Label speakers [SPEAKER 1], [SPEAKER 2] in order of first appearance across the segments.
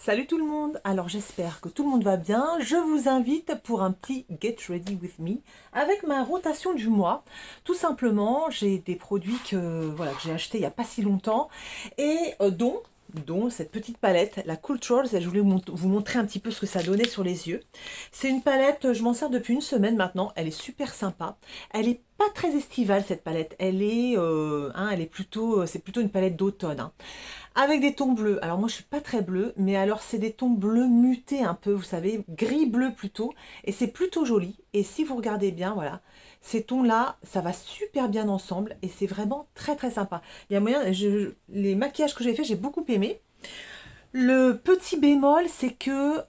[SPEAKER 1] Salut tout le monde. Alors j'espère que tout le monde va bien. Je vous invite pour un petit Get Ready With Me avec ma rotation du mois. Tout simplement, j'ai des produits que j'ai achetés il n'y a pas si longtemps et dont cette petite palette, la Cultures, et je voulais vous montrer un petit peu ce que ça donnait sur les yeux. C'est une palette, je m'en sers depuis une semaine maintenant, elle est super sympa. Elle est pas très estivale cette palette, c'est plutôt une palette d'automne, hein. Avec des tons bleus. Alors moi je suis pas très bleue, mais alors c'est des tons bleus mutés un peu, vous savez, gris-bleu plutôt. Et c'est plutôt joli. Et si vous regardez bien, voilà, ces tons-là, ça va super bien ensemble. Et c'est vraiment très très sympa. Il y a moyen, les maquillages que j'ai fait, j'ai beaucoup aimé. Le petit bémol, c'est que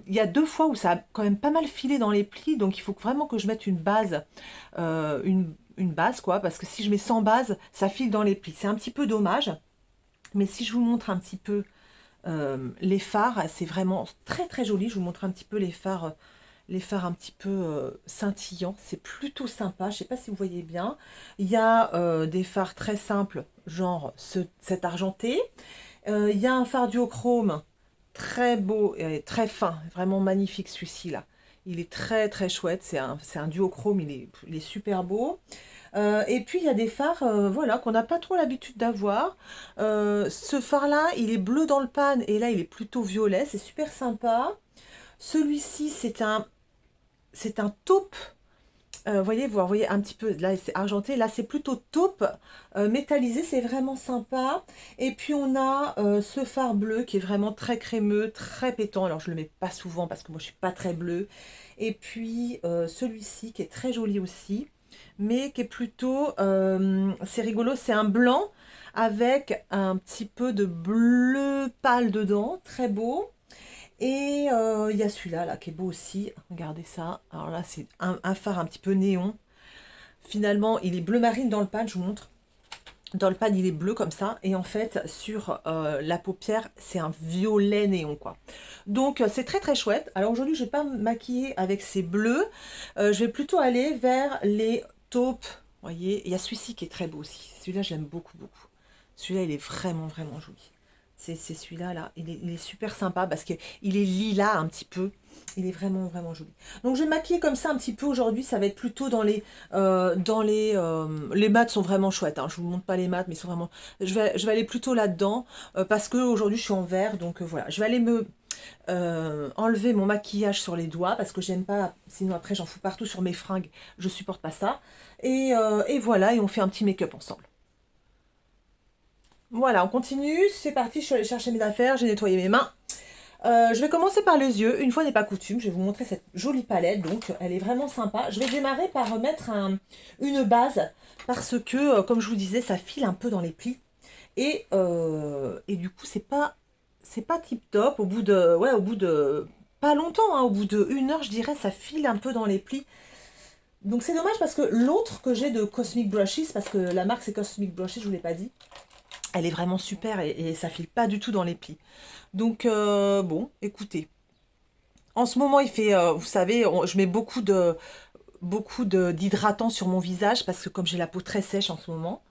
[SPEAKER 1] il y a deux fois où ça a quand même pas mal filé dans les plis. Donc il faut vraiment que je mette une base, une base quoi. Parce que si je mets sans base, ça file dans les plis. C'est un petit peu dommage. Mais si je vous montre un petit peu les fards, c'est vraiment très très joli. Je vous montre un petit peu les fards un petit peu scintillants. C'est plutôt sympa. Je ne sais pas si vous voyez bien. Il y a des fards très simples, genre cet argenté. Il y a un fard duochrome très beau et très fin, vraiment magnifique celui-ci là. Il est très très chouette. C'est un duochrome, il est super beau. Et puis il y a des fards voilà, qu'on n'a pas trop l'habitude d'avoir. Ce phare-là, il est bleu dans le pan et là il est plutôt violet, c'est super sympa. Celui-ci, c'est un taupe. Vous voyez un petit peu, là c'est argenté, là c'est plutôt taupe métallisé, c'est vraiment sympa. Et puis on a ce fard bleu qui est vraiment très crémeux, très pétant. Alors je le mets pas souvent parce que moi je suis pas très bleue. Et puis celui-ci qui est très joli aussi, mais qui est plutôt, c'est rigolo, c'est un blanc avec un petit peu de bleu pâle dedans, très beau. Et il y a celui-là là, qui est beau aussi. Regardez ça. Alors là, c'est un phare un petit peu néon. Finalement, il est bleu marine dans le pad, je vous montre. Dans le pad, il est bleu comme ça. Et en fait, sur la paupière, c'est un violet néon, quoi. Donc, c'est très très chouette. Alors aujourd'hui, je ne vais pas me maquiller avec ces bleus. Je vais plutôt aller vers les taupes. Vous voyez, il y a celui-ci qui est très beau aussi. Celui-là, je l'aime beaucoup, beaucoup. Celui-là, il est vraiment, vraiment joli. C'est celui-là, là. Il est super sympa parce qu'il est lilas un petit peu. Il est vraiment, vraiment joli. Donc, je vais maquiller comme ça un petit peu aujourd'hui. Ça va être plutôt les mats sont vraiment chouettes, hein. Je vous montre pas les mats, mais ils sont vraiment... Je vais aller plutôt là-dedans parce que aujourd'hui je suis en vert. Donc, voilà. Je vais aller me enlever mon maquillage sur les doigts parce que j'aime pas. Sinon, après, j'en fous partout sur mes fringues. Je supporte pas ça. Et voilà. Et on fait un petit make-up ensemble. Voilà, on continue, c'est parti, je suis allée chercher mes affaires, j'ai nettoyé mes mains. Je vais commencer par les yeux, une fois n'est pas coutume, je vais vous montrer cette jolie palette, donc elle est vraiment sympa. Je vais démarrer par remettre une base, parce que, comme je vous disais, ça file un peu dans les plis. Et du coup, c'est pas tip top, au bout de, pas longtemps, hein, au bout de 1 heure, je dirais, ça file un peu dans les plis. Donc c'est dommage parce que l'autre que j'ai de Cosmic Brushes, parce que la marque c'est Cosmic Brushes, je vous l'ai pas dit, elle est vraiment super et ça file pas du tout dans les plis. Donc bon, écoutez. En ce moment, il fait, vous savez, je mets beaucoup d'hydratant sur mon visage parce que comme j'ai la peau très sèche en ce moment,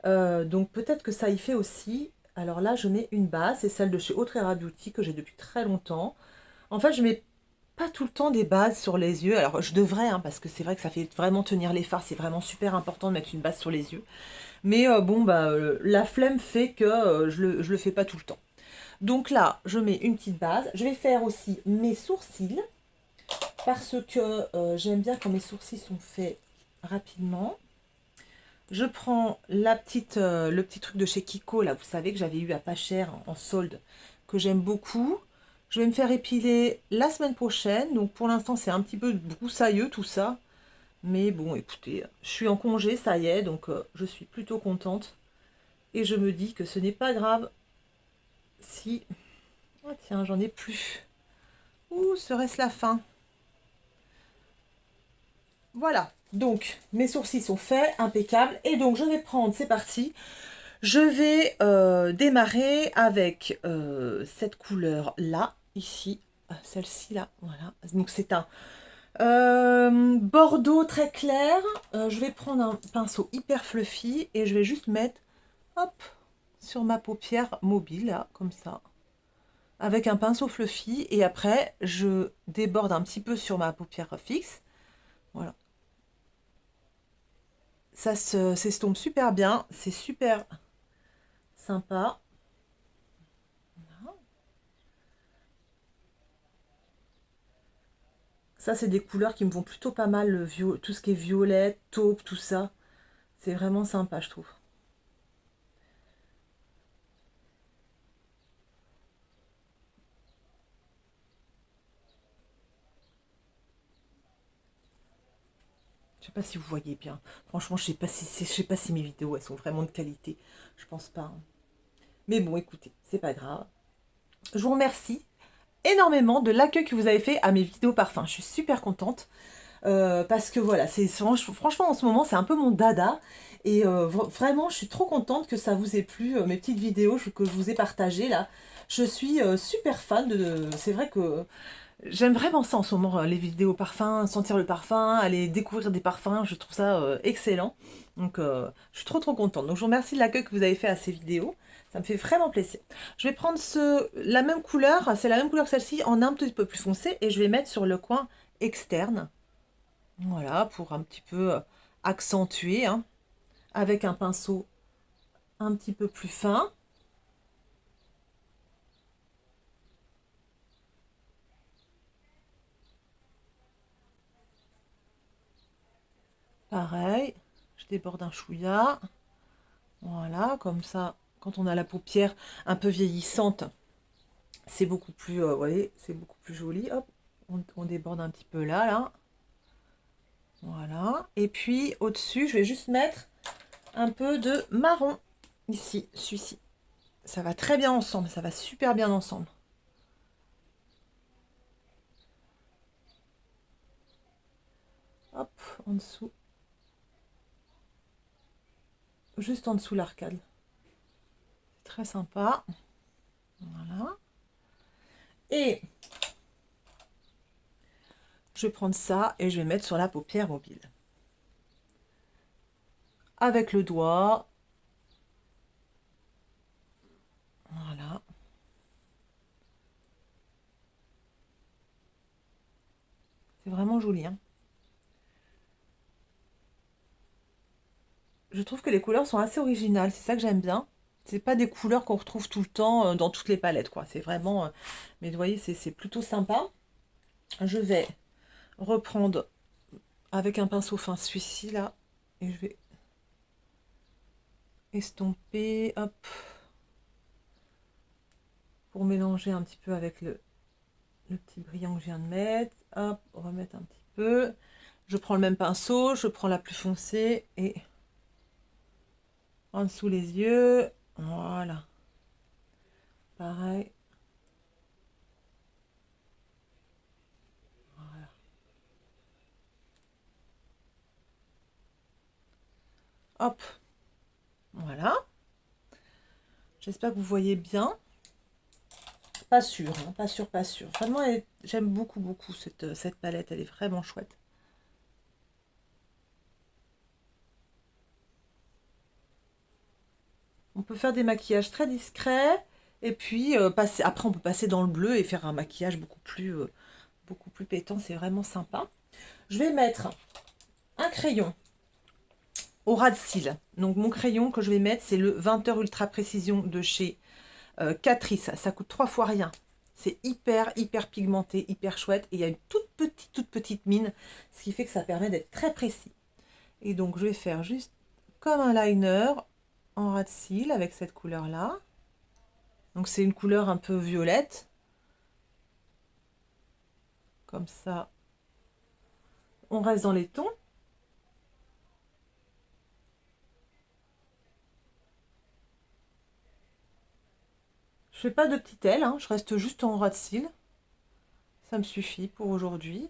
[SPEAKER 1] donc peut-être que ça y fait aussi. Alors là, je mets une base, c'est celle de chez Autrera Beauty que j'ai depuis très longtemps. En fait, je mets pas tout le temps des bases sur les yeux. Alors je devrais, hein, parce que c'est vrai que ça fait vraiment tenir les fards. C'est vraiment super important de mettre une base sur les yeux. Mais bon, bah, la flemme fait que je le fais pas tout le temps. Donc là, je mets une petite base. Je vais faire aussi mes sourcils parce que j'aime bien quand mes sourcils sont faits rapidement. Je prends le petit truc de chez Kiko, là, vous savez, que j'avais eu à pas cher en solde, que j'aime beaucoup. Je vais me faire épiler la semaine prochaine. Donc pour l'instant, c'est un petit peu broussailleux tout ça. Mais bon, écoutez, je suis en congé, ça y est, donc je suis plutôt contente. Et je me dis que ce n'est pas grave si... Ah tiens, j'en ai plus. Où serait-ce la fin? Voilà, donc mes sourcils sont faits, impeccables. Et donc je vais prendre, c'est parti. Je vais démarrer avec cette couleur-là, ici. Celle-ci là, voilà. Donc c'est un bordeaux très clair. Je vais prendre un pinceau hyper fluffy et je vais juste mettre, hop, sur ma paupière mobile, là, comme ça. avec un pinceau fluffy et après je déborde un petit peu sur ma paupière fixe. Voilà. Ça s'estompe super bien, c'est super sympa. Ça, c'est des couleurs qui me vont plutôt pas mal, tout ce qui est violet, taupe, tout ça. C'est vraiment sympa, je trouve. Je sais pas si vous voyez bien. Franchement, je sais pas si mes vidéos, elles sont vraiment de qualité. Je pense pas, hein. Mais bon, écoutez, c'est pas grave. Je vous remercie énormément de l'accueil que vous avez fait à mes vidéos parfums. Je suis super contente. Parce que voilà, franchement en ce moment c'est un peu mon dada et vraiment je suis trop contente que ça vous ait plu, mes petites vidéos que je vous ai partagées là. Je suis super fan c'est vrai que j'aime vraiment ça en ce moment, les vidéos parfums, sentir le parfum, aller découvrir des parfums, je trouve ça excellent. Donc je suis trop contente. Donc je vous remercie de l'accueil que vous avez fait à ces vidéos. Ça me fait vraiment plaisir. Je vais prendre la même couleur, c'est la même couleur que celle-ci, en un petit peu plus foncé et je vais mettre sur le coin externe. Voilà, pour un petit peu accentuer, hein, avec un pinceau un petit peu plus fin. Pareil, je déborde un chouïa. Voilà, comme ça, quand on a la paupière un peu vieillissante, c'est beaucoup plus, vous voyez, c'est beaucoup plus joli. Hop, on déborde un petit peu là, là. Voilà. Et puis, au-dessus, je vais juste mettre un peu de marron. Ici, celui-ci. Ça va très bien ensemble, ça va super bien ensemble. Hop, en dessous. Juste en dessous l'arcade. Très sympa. Voilà. Et je vais prendre ça et je vais mettre sur la paupière mobile. Avec le doigt. Voilà. C'est vraiment joli, hein. Je trouve que les couleurs sont assez originales. C'est ça que j'aime bien. C'est pas des couleurs qu'on retrouve tout le temps dans toutes les palettes, quoi. C'est vraiment... mais vous voyez, c'est plutôt sympa. Je vais reprendre avec un pinceau fin celui-ci, là. Et je vais estomper, hop, pour mélanger un petit peu avec le petit brillant que je viens de mettre. Hop, remettre un petit peu. Je prends le même pinceau, je prends la plus foncée et en dessous les yeux. Voilà. Pareil. Voilà. Hop. Voilà. J'espère que vous voyez bien. Pas sûr, hein, pas sûr, pas sûr. Vraiment, j'aime beaucoup cette palette. Elle est vraiment chouette. On peut faire des maquillages très discrets. Et puis, après, on peut passer dans le bleu et faire un maquillage beaucoup plus pétant. C'est vraiment sympa. Je vais mettre un crayon au ras de cils. Donc, mon crayon que je vais mettre, c'est le 20h Ultra Précision de chez Catrice. Ça coûte 3 fois rien. C'est hyper pigmenté, hyper chouette. Et il y a une toute petite mine, ce qui fait que ça permet d'être très précis. Et donc, je vais faire juste comme un liner en ras de cils avec cette couleur-là. Donc, c'est une couleur un peu violette. Comme ça, on reste dans les tons. Je fais pas de petites ailes, hein, je reste juste en ras de cils. Ça me suffit pour aujourd'hui.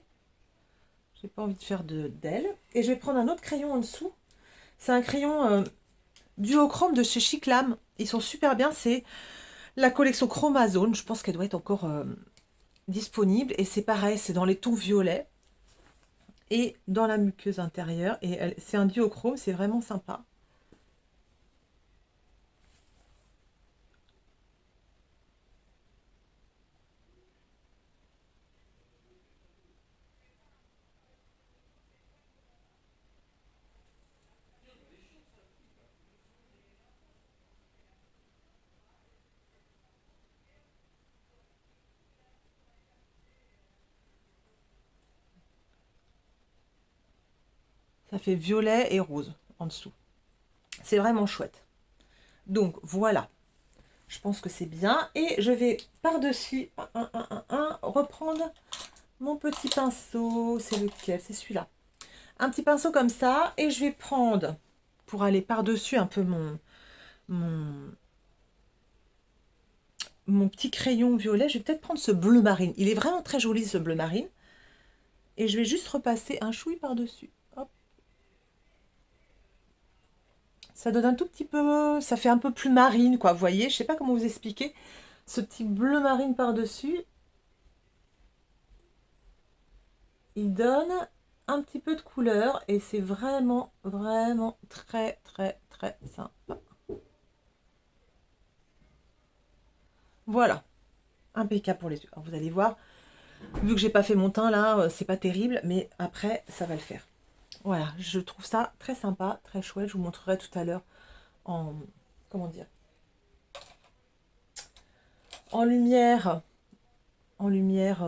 [SPEAKER 1] J'ai pas envie de faire d'ailes. Et je vais prendre un autre crayon en dessous. C'est un crayon duochrome de chez Chiclam. Ils sont super bien. C'est la collection Chromazone. Je pense qu'elle doit être encore disponible. Et c'est pareil, c'est dans les tons violets et dans la muqueuse intérieure. Et c'est un duochrome, c'est vraiment sympa. Ça fait violet et rose en dessous. C'est vraiment chouette. Donc voilà. Je pense que c'est bien. Et je vais par-dessus reprendre mon petit pinceau. C'est lequel? C'est celui-là. Un petit pinceau comme ça. Et je vais prendre, pour aller par-dessus un peu mon petit crayon violet, je vais peut-être prendre ce bleu marine. Il est vraiment très joli ce bleu marine. Et je vais juste repasser un chouille par-dessus. Hop. Ça donne un tout petit peu, ça fait un peu plus marine, quoi, vous voyez. Je sais pas comment vous expliquer. Ce petit bleu marine par-dessus, il donne un petit peu de couleur et c'est vraiment, vraiment très, très, très sympa. Voilà, impeccable pour les yeux. Alors, vous allez voir, vu que j'ai pas fait mon teint là, c'est pas terrible, mais après, ça va le faire. Voilà, je trouve ça très sympa, très chouette. Je vous montrerai tout à l'heure en, comment dire, en lumière, en lumière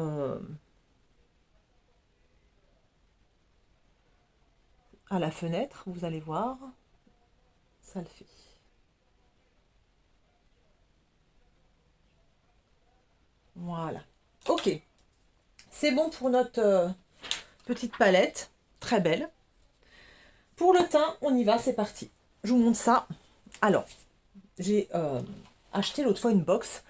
[SPEAKER 1] à la fenêtre. Vous allez voir, ça le fait. Voilà. Ok, c'est bon pour notre petite palette, très belle. Pour le teint, on y va, c'est parti. Je vous montre ça. Alors, j'ai acheté l'autre fois une box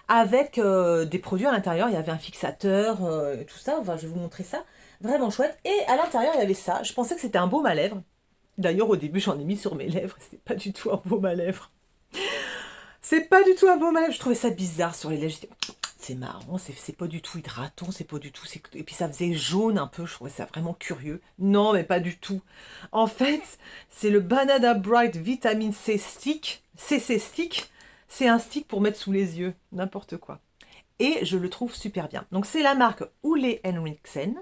[SPEAKER 1] avec des produits à l'intérieur. Il y avait un fixateur, tout ça. Enfin, je vais vous montrer ça. Vraiment chouette. Et à l'intérieur, il y avait ça. Je pensais que c'était un baume à lèvres. D'ailleurs, au début, j'en ai mis sur mes lèvres. C'était pas du tout un baume à lèvres. C'est pas du tout un baume à lèvres. Je trouvais ça bizarre sur les lèvres. C'est marrant, c'est pas du tout hydratant, c'est pas du tout... Et puis ça faisait jaune un peu, je trouvais ça vraiment curieux. Non, mais pas du tout. En fait, c'est le Banana Bright Vitamin C Stick. CC Stick, c'est un stick pour mettre sous les yeux, n'importe quoi. Et je le trouve super bien. Donc c'est la marque Ole Henriksen.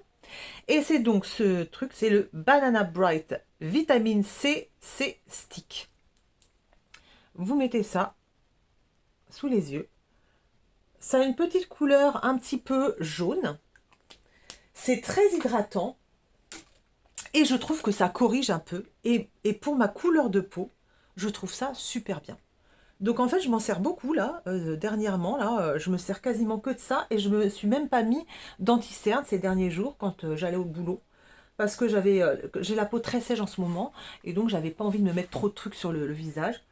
[SPEAKER 1] Et c'est donc ce truc, c'est le Banana Bright Vitamin C Stick. Vous mettez ça sous les yeux. Ça a une petite couleur un petit peu jaune. C'est très hydratant. Et je trouve que ça corrige un peu. Et pour ma couleur de peau, je trouve ça super bien. Donc en fait, je m'en sers beaucoup là, dernièrement. Là, je me sers quasiment que de ça. Et je me suis même pas mis d'anti-cerne ces derniers jours quand j'allais au boulot. Parce que j'ai la peau très sèche en ce moment. Et donc, j'avais pas envie de me mettre trop de trucs sur le visage.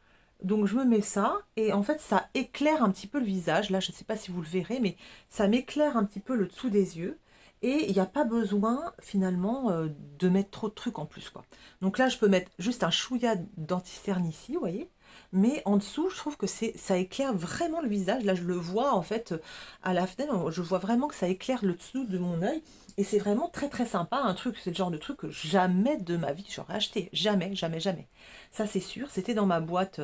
[SPEAKER 1] Donc je me mets ça et en fait ça éclaire un petit peu le visage. Là je ne sais pas si vous le verrez mais ça m'éclaire un petit peu le dessous des yeux. Et il n'y a pas besoin finalement de mettre trop de trucs en plus, quoi. Donc là je peux mettre juste un chouïa d'anti-cerne ici, vous voyez. Mais en dessous je trouve que ça éclaire vraiment le visage. Là je le vois en fait à la fenêtre. Je vois vraiment que ça éclaire le dessous de mon œil. Et c'est vraiment très très sympa. Un truc, c'est le genre de truc que jamais de ma vie j'aurais acheté. Jamais, jamais, jamais. Ça c'est sûr. C'était dans ma boîte,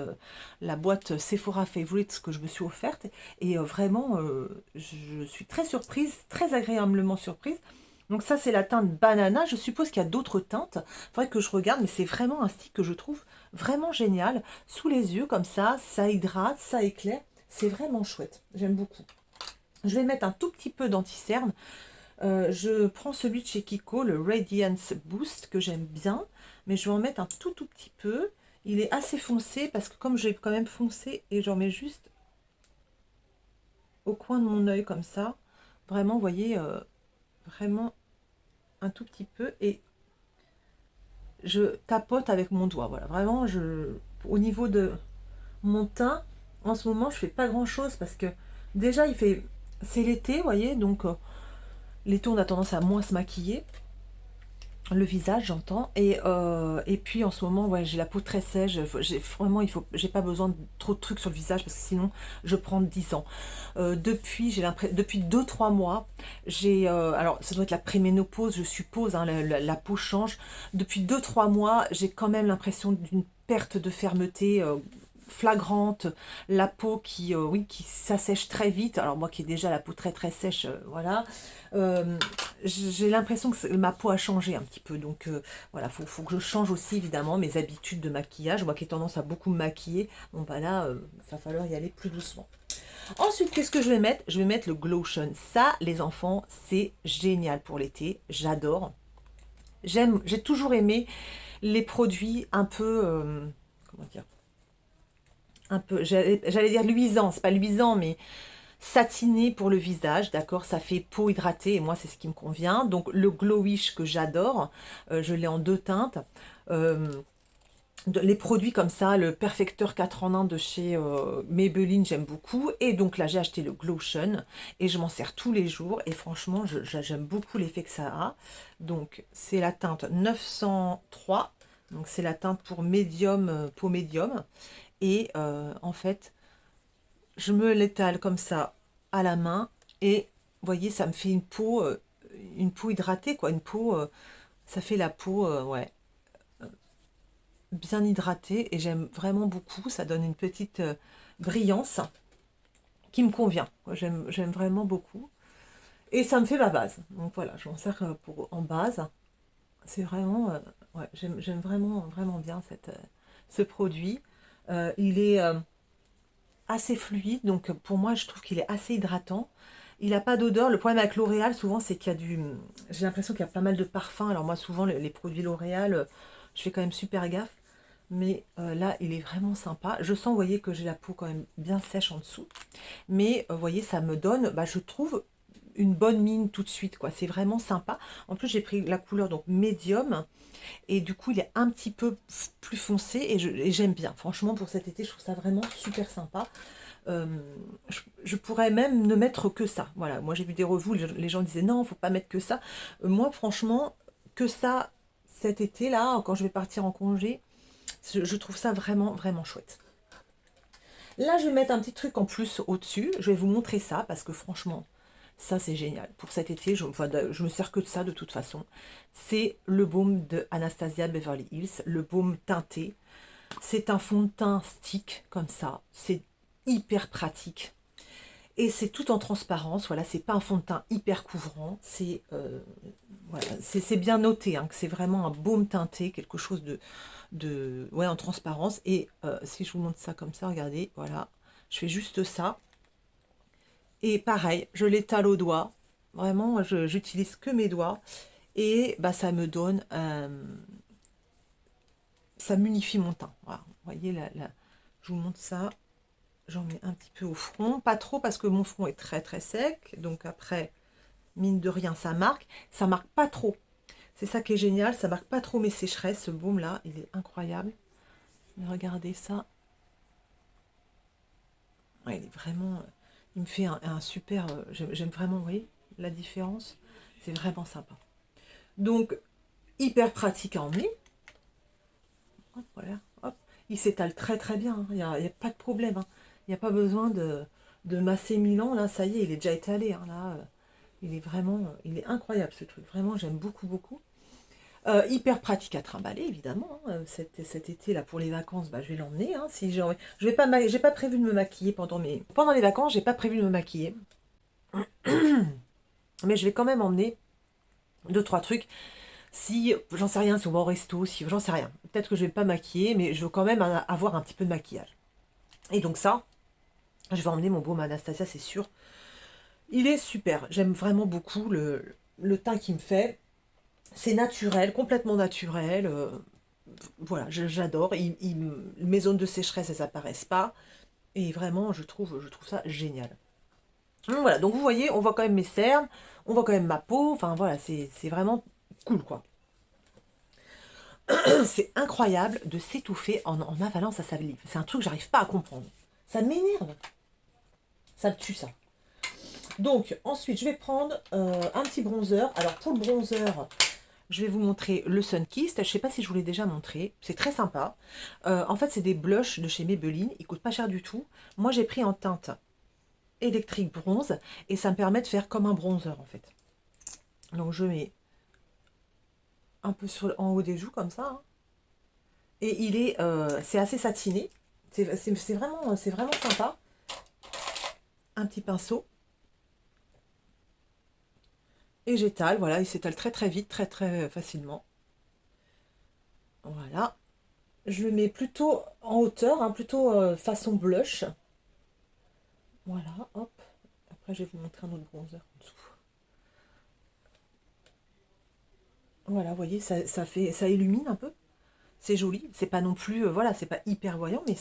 [SPEAKER 1] la boîte Sephora Favorites que je me suis offerte. Et vraiment, je suis très surprise, très agréablement surprise. Donc ça c'est la teinte banana. Je suppose qu'il y a d'autres teintes. Il faudrait que je regarde, mais c'est vraiment un stick que je trouve vraiment génial. Sous les yeux comme ça hydrate, ça éclaire. C'est vraiment chouette. J'aime beaucoup. Je vais mettre un tout petit peu d'anti-cerne. Je prends celui de chez Kiko, le Radiance Boost, que j'aime bien. Mais je vais en mettre un tout petit peu. Il est assez foncé parce que comme j'ai quand même foncé et j'en mets juste au coin de mon œil comme ça. Vraiment, vous voyez, vraiment un tout petit peu. Et je tapote avec mon doigt. Voilà, vraiment, au niveau de mon teint, en ce moment, je fais pas grand chose parce que déjà, c'est l'été, vous voyez, donc l'été, on a tendance à moins se maquiller. Le visage, j'entends. Et puis en ce moment, ouais, j'ai la peau très sèche. Vraiment, j'ai pas besoin de trop de trucs sur le visage parce que sinon, je prends 10 ans. Depuis 2-3 mois, alors ça doit être la préménopause, je suppose, hein, la peau change. Depuis 2-3 mois, j'ai quand même l'impression d'une perte de fermeté flagrante, la peau oui, qui s'assèche très vite. Alors moi qui ai déjà la peau très très sèche, voilà. J'ai l'impression que ma peau a changé un petit peu. Donc voilà, faut que je change aussi évidemment mes habitudes de maquillage. Moi qui ai tendance à beaucoup me maquiller, bon bah là, il va falloir y aller plus doucement. Ensuite, qu'est-ce que je vais mettre? Je vais mettre le Glotion. Ça, les enfants, c'est génial pour l'été. J'adore. J'ai toujours aimé les produits un peu, comment dire, un peu, j'allais dire luisant, c'est pas luisant, mais satiné pour le visage, d'accord, ça fait peau hydratée et moi c'est ce qui me convient. Donc le Glowish que j'adore, je l'ai en 2 teintes. Euh, les produits comme ça, le perfecteur 4 en 1 de chez Maybelline, j'aime beaucoup. Et donc là, j'ai acheté le Glotion et je m'en sers tous les jours. Et franchement, j'aime beaucoup l'effet que ça a. Donc, c'est la teinte 903. Donc, c'est la teinte pour médium, peau médium. Et en fait, je me l'étale comme ça à la main. Et vous voyez, ça me fait une peau hydratée, quoi. Une peau, ça fait la peau, ouais, bien hydratée et j'aime vraiment beaucoup. Ça donne une petite brillance qui me convient. J'aime vraiment beaucoup. Et ça me fait ma base. Donc voilà, je m'en sers en base. C'est vraiment, ouais, j'aime vraiment, vraiment bien ce produit. Il est assez fluide, donc pour moi, je trouve qu'il est assez hydratant. Il n'a pas d'odeur. Le problème avec L'Oréal, souvent, c'est qu'il y a du... J'ai l'impression qu'il y a pas mal de parfums. Alors moi, souvent, les produits L'Oréal, je fais quand même super gaffe. Mais là, il est vraiment sympa. Je sens, vous voyez, que j'ai la peau quand même bien sèche en dessous. Mais, vous voyez, ça me donne, bah, je trouve, une bonne mine tout de suite, quoi. C'est vraiment sympa. En plus, j'ai pris la couleur, donc, médium. Et du coup, il est un petit peu plus foncé. Et j'aime bien. Franchement, pour cet été, je trouve ça vraiment super sympa. Euh, je pourrais même ne mettre que ça. Voilà, moi, j'ai vu des reviews, les gens disaient, non, faut pas mettre que ça. Moi, franchement, que ça, cet été, là, quand je vais partir en congé, je trouve ça vraiment, vraiment chouette. Là, je vais mettre un petit truc en plus au-dessus. Je vais vous montrer ça parce que franchement, ça c'est génial. Pour cet été, je me sers que de ça de toute façon. C'est le baume de Anastasia Beverly Hills, le baume teinté. C'est un fond de teint stick comme ça. C'est hyper pratique. Et c'est tout en transparence. Voilà, c'est pas un fond de teint hyper couvrant. Voilà, c'est bien noté hein, que c'est vraiment un baume teinté, quelque chose ouais, en transparence. Et si je vous montre ça comme ça, regardez, voilà, je fais juste ça. Et pareil, je l'étale au doigt. Vraiment, j'utilise que mes doigts. Et bah, ça me donne, ça m'unifie mon teint. Voilà, vous voyez, je vous montre ça. J'en mets un petit peu au front. Pas trop parce que mon front est très très sec. Donc après, mine de rien, ça marque. Ça marque pas trop. C'est ça qui est génial. Ça marque pas trop mes sécheresses. Ce baume là, il est incroyable. Mais regardez ça. Ouais, il est vraiment... Il me fait un super... j'aime vraiment, vous voyez, la différence. C'est vraiment sympa. Donc, hyper pratique à emmener. Hop, voilà, hop. Il s'étale très très bien. Hein. Il y a pas de problème. Hein. Il n'y a pas besoin de masser 1000 ans. Là, ça y est, il est déjà étalé. Hein. Là, il est vraiment... Il est incroyable ce truc. Vraiment, j'aime beaucoup, beaucoup. Hyper pratique à trimballer, évidemment. Hein. Cet été, là, pour les vacances, bah, je vais l'emmener. Hein, si j'ai envie. J'ai pas prévu de me maquiller pendant les vacances, j'ai pas prévu de me maquiller. Mais je vais quand même emmener 2, 3 trucs. Si, j'en sais rien, si on va au resto, si, j'en sais rien. Peut-être que je vais pas maquiller, mais je veux quand même avoir un petit peu de maquillage. Et donc ça, je vais emmener mon baume Anastasia, c'est sûr. Il est super. J'aime vraiment beaucoup le teint qu'il me fait. C'est naturel, complètement naturel. Voilà, j'adore. Mes zones de sécheresse, elles apparaissent pas. Et vraiment, je trouve ça génial. Donc voilà, donc vous voyez, on voit quand même mes cernes, on voit quand même ma peau. Enfin voilà, c'est vraiment cool quoi. C'est incroyable de s'étouffer en avalant sa salive. C'est un truc que j'arrive pas à comprendre. Ça m'énerve. Ça me tue ça. Donc ensuite, je vais prendre un petit bronzer. Alors pour le bronzer, je vais vous montrer le Sunkist. Je ne sais pas si je vous l'ai déjà montré. C'est très sympa. En fait, c'est des blushs de chez Maybelline. Ils coûtent pas cher du tout. Moi, j'ai pris en teinte électrique bronze. Et ça me permet de faire comme un bronzer, en fait. Donc, je mets un peu en haut des joues, comme ça. Hein. Et c'est assez satiné. C'est vraiment sympa. Un petit pinceau. Et j'étale. Voilà, il s'étale très très vite, très très facilement. Voilà. Je le mets plutôt en hauteur, hein, plutôt façon blush. Voilà, hop. Après, je vais vous montrer un autre bronzer en dessous. Voilà, vous voyez, ça illumine un peu. C'est joli, c'est pas non plus, voilà, c'est pas hyper voyant, mais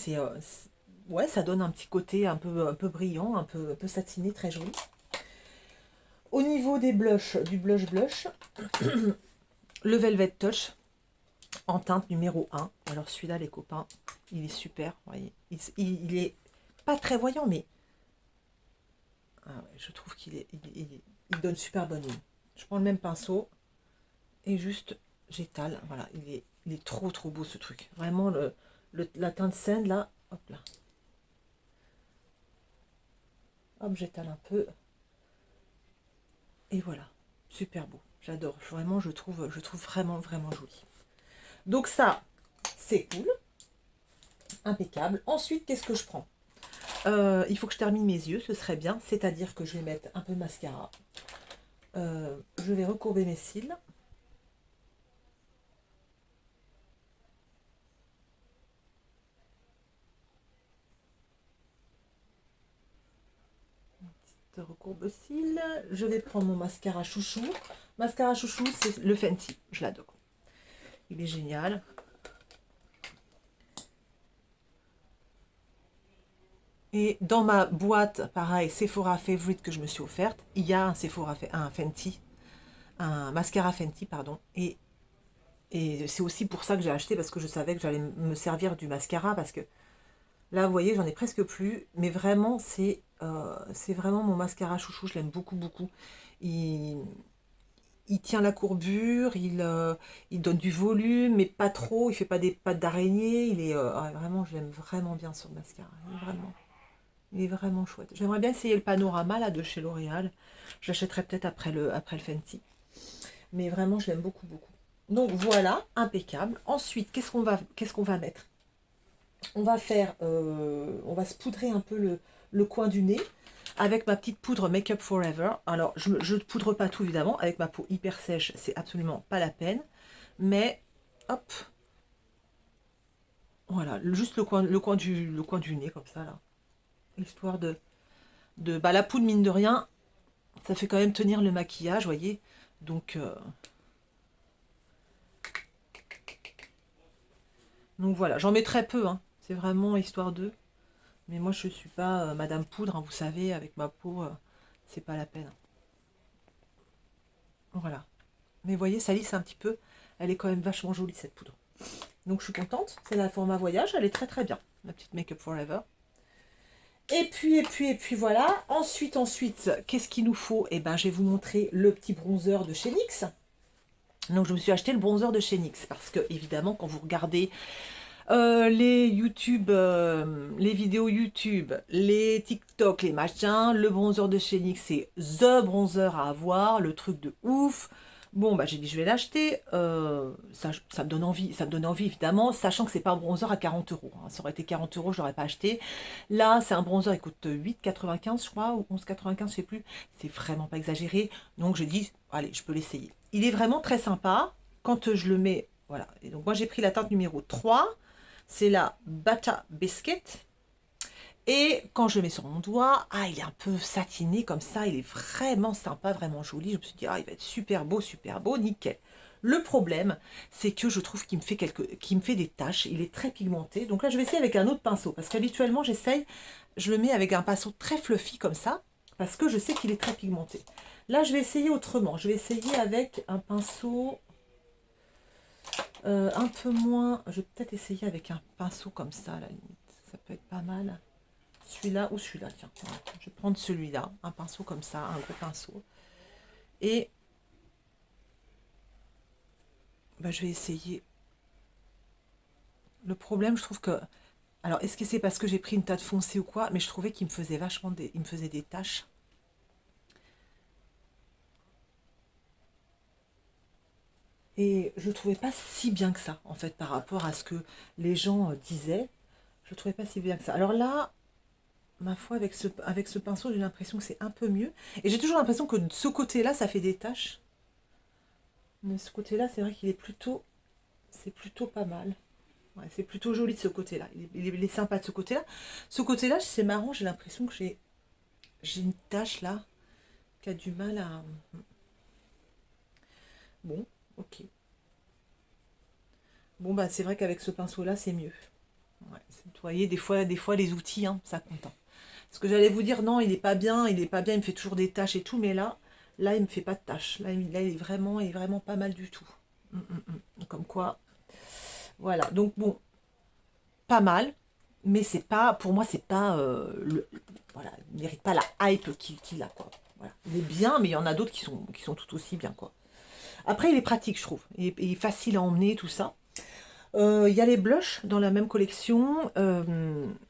[SPEAKER 1] ouais, ça donne un petit côté un peu brillant, un peu satiné, très joli. Au niveau des blushs, du blush, le Velvet Touch en teinte numéro 1. Alors celui-là, les copains, il est super, vous voyez. Il est pas très voyant, mais ah ouais, je trouve il donne super bonne ligne. Je prends le même pinceau et juste j'étale. Voilà, il est trop trop beau ce truc. Vraiment, la teinte saine là, hop là. Hop, j'étale un peu. Et voilà, super beau. J'adore. Vraiment, je trouve vraiment, vraiment joli. Donc ça, c'est cool. Impeccable. Ensuite, qu'est-ce que je prends? Il faut que je termine mes yeux, ce serait bien. C'est-à-dire que je vais mettre un peu de mascara. Je vais recourber mes cils. Recourbe cils. Je vais prendre mon mascara chouchou. Mascara chouchou, c'est le Fenty. Je l'adore. Il est génial. Et dans ma boîte, pareil, Sephora Favorite que je me suis offerte, il y a un Fenty, un mascara Fenty, pardon. Et c'est aussi pour ça que j'ai acheté, parce que je savais que j'allais me servir du mascara, parce que là, vous voyez, j'en ai presque plus. Mais vraiment, c'est vraiment mon mascara chouchou. Je l'aime beaucoup, beaucoup. Il, il tient la courbure, il donne du volume, mais pas trop. Il fait pas des pattes d'araignée. Vraiment, je l'aime vraiment bien sur le mascara. Il est vraiment chouette. J'aimerais bien essayer le panorama là de chez L'Oréal. J'achèterai peut-être après le Fenty. Mais vraiment, je l'aime beaucoup, beaucoup. Donc voilà, impeccable. Ensuite, qu'est-ce qu'on va mettre? On va se poudrer un peu le coin du nez avec ma petite poudre Make Up Forever. Alors, je ne poudre pas tout évidemment. Avec ma peau hyper sèche, c'est absolument pas la peine. Mais, hop, voilà, juste le coin du nez comme ça là. Histoire bah, la poudre, mine de rien, ça fait quand même tenir le maquillage, voyez. Donc voilà, j'en mets très peu, hein. C'est vraiment histoire de. Mais moi, je suis pas Madame Poudre, hein, vous savez, avec ma peau, c'est pas la peine. Voilà. Mais vous voyez, ça lisse un petit peu. Elle est quand même vachement jolie, cette poudre. Donc je suis contente. C'est la format voyage, elle est très très bien. Ma petite Make Up Forever. Et puis voilà. Ensuite, qu'est-ce qu'il nous faut? Eh ben, je vais vous montrer le petit bronzer de chez NYX. Donc je me suis acheté le bronzer de chez NYX parce que évidemment quand vous regardez les vidéos YouTube, les TikTok, les machins, le bronzer de chez NYX c'est the bronzer à avoir, le truc de ouf. Bon bah j'ai dit je vais l'acheter, ça me donne envie évidemment, sachant que c'est pas un bronzer à 40 euros. Hein. Ça aurait été 40 euros, je l'aurais pas acheté. Là c'est un bronzer, il coûte 8,95 je crois, ou 11,95 je sais plus, c'est vraiment pas exagéré. Donc j'ai dit allez je peux l'essayer. Il est vraiment très sympa quand je le mets, voilà. Et donc moi j'ai pris la teinte numéro 3, c'est la Bata Biscuit. Et quand je le mets sur mon doigt, ah, il est un peu satiné comme ça, il est vraiment sympa, vraiment joli. Je me suis dit, ah, il va être super beau, nickel. Le problème, c'est que je trouve qu'il me fait des taches, il est très pigmenté. Donc là, je vais essayer avec un autre pinceau, parce qu'habituellement, je le mets avec un pinceau très fluffy comme ça, parce que je sais qu'il est très pigmenté. Là, je vais essayer autrement. Je vais essayer avec un pinceau un peu moins. Je vais peut-être essayer avec un pinceau comme ça, à la limite. Ça peut être pas mal. Celui-là ou celui-là, tiens. Voilà. Je vais prendre celui-là, un pinceau comme ça, un gros pinceau. Et bah, je vais essayer. Le problème, je trouve que. Alors, est-ce que c'est parce que j'ai pris une teinte foncée ou quoi? Mais je trouvais qu'il me faisait il me faisait des taches. Et je ne trouvais pas si bien que ça, en fait, par rapport à ce que les gens disaient. Je ne trouvais pas si bien que ça. Alors là, ma foi, avec ce pinceau, j'ai l'impression que c'est un peu mieux. Et j'ai toujours l'impression que de ce côté-là, ça fait des taches. Mais ce côté-là, c'est vrai qu'il est c'est plutôt pas mal. Ouais, c'est plutôt joli de ce côté-là. Il est sympa de ce côté-là. Ce côté-là, c'est marrant, j'ai l'impression que j'ai une tache là qui a du mal à. Bon, ok. Bon, bah, c'est vrai qu'avec ce pinceau-là, c'est mieux. Ouais, vous voyez, des fois, les outils, hein, ça compte. Hein. Parce que j'allais vous dire, non, il est pas bien, il est pas bien, il me fait toujours des tâches et tout, mais là, il me fait pas de tâches. Là, il est vraiment pas mal du tout. Comme quoi, voilà. Donc bon, pas mal, mais c'est pas, pour moi, c'est pas, voilà, il mérite pas la hype qu'il a, quoi. Voilà. Il est bien, mais il y en a d'autres qui sont tout aussi bien, quoi. Après, il est pratique, je trouve. Il est facile à emmener, tout ça. Il y a les blushs dans la même collection.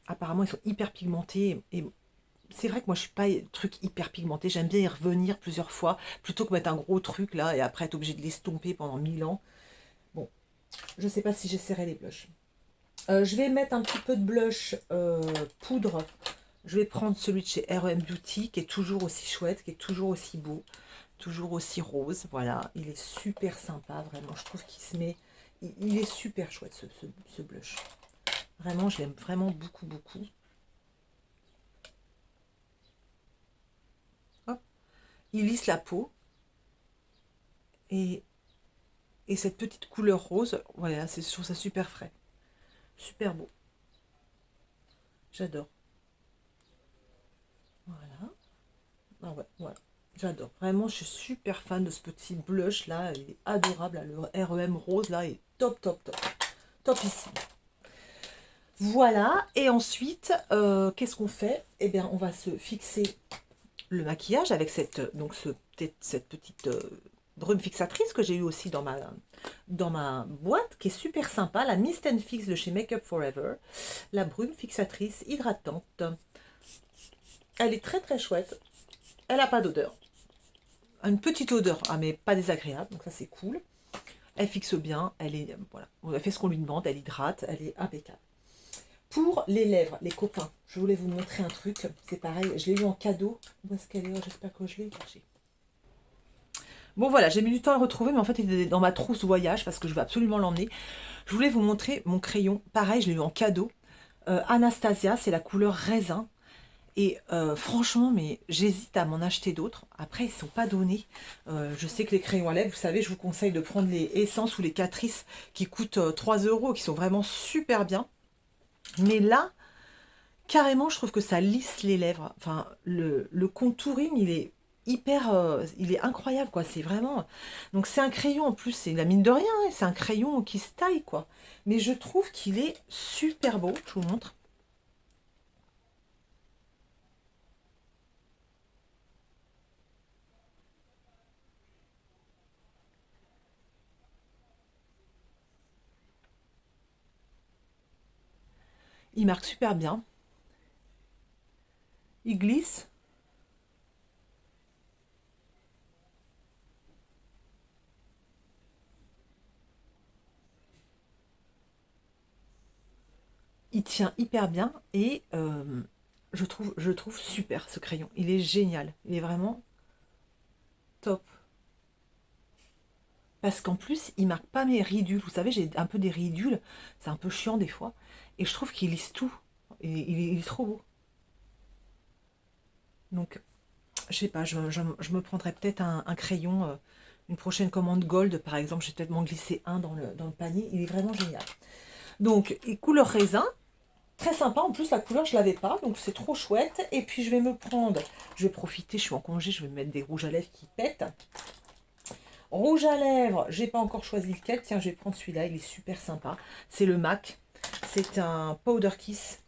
[SPEAKER 1] Apparemment, ils sont hyper pigmentés. Et c'est vrai que moi, je suis pas truc hyper pigmenté. J'aime bien y revenir plusieurs fois, plutôt que mettre un gros truc là et après être obligé de l'estomper pendant 1000 ans. Bon, je sais pas si j'essaierai les blushs. Je vais mettre un petit peu de blush poudre. Je vais prendre celui de chez R.E.M. Beauty, qui est toujours aussi chouette, qui est toujours aussi beau, toujours aussi rose. Voilà, il est super sympa, vraiment. Je trouve qu'il se met... Il est super chouette, ce blush. Vraiment, je l'aime vraiment beaucoup, beaucoup. Hop. Il lisse la peau. Et, et cette petite couleur rose, voilà, c'est sur ça super frais. Super beau. J'adore. Voilà. Ah ouais, voilà. J'adore. Vraiment, je suis super fan de ce petit blush là. Il est adorable. Là. Le R.E.M. rose là est top, top, top. Top ici. Voilà. Et ensuite, qu'est-ce qu'on fait? Eh bien, on va se fixer le maquillage avec cette petite brume fixatrice que j'ai eu aussi dans ma boîte, qui est super sympa. La Mist and Fix de chez Make Up Forever. La brume fixatrice hydratante. Elle est très, très chouette. Elle n'a pas d'odeur. Une petite odeur, ah, mais pas désagréable, donc ça c'est cool. Elle fixe bien, elle est, voilà, on a fait ce qu'on lui demande, elle hydrate, elle est impeccable. Pour les lèvres, les copains, je voulais vous montrer un truc, c'est pareil, je l'ai eu en cadeau. Où est-ce qu'elle est? J'espère que je l'ai cachée. Bon voilà, j'ai mis du temps à le retrouver, mais en fait il est dans ma trousse voyage parce que je veux absolument l'emmener. Je voulais vous montrer mon crayon, pareil, je l'ai eu en cadeau. Anastasia, c'est la couleur raisin. Et franchement, mais j'hésite à m'en acheter d'autres. Après, ils ne sont pas donnés. Je sais que les crayons à lèvres, vous savez, je vous conseille de prendre les Essence ou les Catrice qui coûtent 3 €, qui sont vraiment super bien. Mais là, carrément, je trouve que ça lisse les lèvres. Enfin, le contouring, il est hyper... il est incroyable, quoi. C'est vraiment... Donc, c'est un crayon, en plus, c'est la mine de rien. Hein, c'est un crayon qui se taille, quoi. Mais je trouve qu'il est super beau. Je vous montre. Il marque super bien. Il glisse. Il tient hyper bien et je trouve super ce crayon. Il est génial. Il est vraiment top. Parce qu'en plus, il marque pas mes ridules. Vous savez, j'ai un peu des ridules. C'est un peu chiant des fois. Et je trouve qu'il lisse tout. Et il est trop beau. Donc, je sais pas, je me prendrais peut-être un crayon, une prochaine commande Gold, par exemple. Je vais peut-être m'en glisser un dans le panier. Il est vraiment génial. Donc, couleur raisin. Très sympa, en plus la couleur je l'avais pas, donc c'est trop chouette. Et puis je vais profiter, je suis en congé, je vais me mettre des rouges à lèvres qui pètent. Rouge à lèvres, j'ai pas encore choisi lequel, tiens je vais prendre celui-là, il est super sympa. C'est le MAC, c'est un Powder Kiss,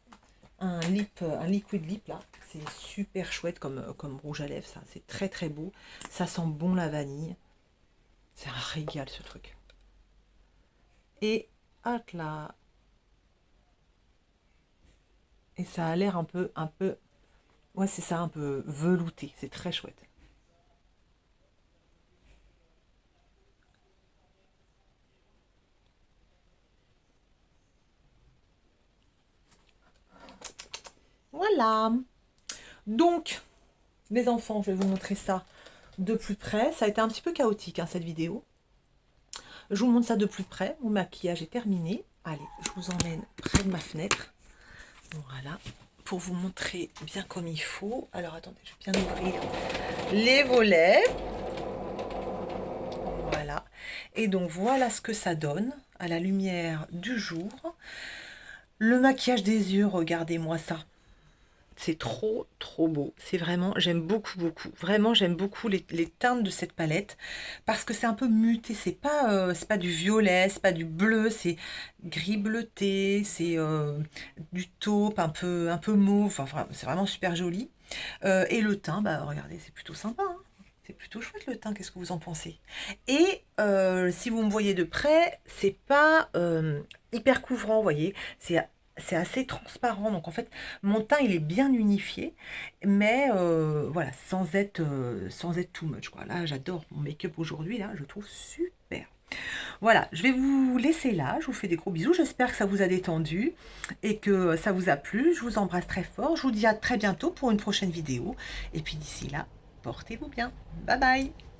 [SPEAKER 1] un liquid lip là. C'est super chouette comme rouge à lèvres, ça, c'est très très beau. Ça sent bon la vanille. C'est un régal ce truc. Et hop là. Et ça a l'air un peu, ouais, c'est ça, un peu velouté. C'est très chouette. Voilà. Donc, les enfants, je vais vous montrer ça de plus près. Ça a été un petit peu chaotique, hein, cette vidéo. Je vous montre ça de plus près. Mon maquillage est terminé. Allez, je vous emmène près de ma fenêtre. Voilà. Pour vous montrer bien comme il faut. Alors, attendez, je vais bien ouvrir les volets. Voilà. Et donc, voilà ce que ça donne. à la lumière du jour. Le maquillage des yeux, regardez-moi ça. C'est trop, trop beau. C'est vraiment, j'aime beaucoup, beaucoup. Vraiment, j'aime beaucoup les teintes de cette palette parce que c'est un peu muté. C'est pas du violet, c'est pas du bleu, c'est gris bleuté, c'est du taupe, un peu mauve. Enfin, c'est vraiment super joli. Et le teint, bah regardez, c'est plutôt sympa, hein. C'est plutôt chouette le teint, qu'est-ce que vous en pensez? Et si vous me voyez de près, c'est pas hyper couvrant, vous voyez, c'est assez transparent. Donc en fait, mon teint il est bien unifié, mais voilà, sans être too much, quoi. Là, j'adore mon make-up aujourd'hui, là, je le trouve super. Voilà, je vais vous laisser là. Je vous fais des gros bisous. J'espère que ça vous a détendu et que ça vous a plu. Je vous embrasse très fort. Je vous dis à très bientôt pour une prochaine vidéo. Et puis d'ici là, portez-vous bien. Bye bye.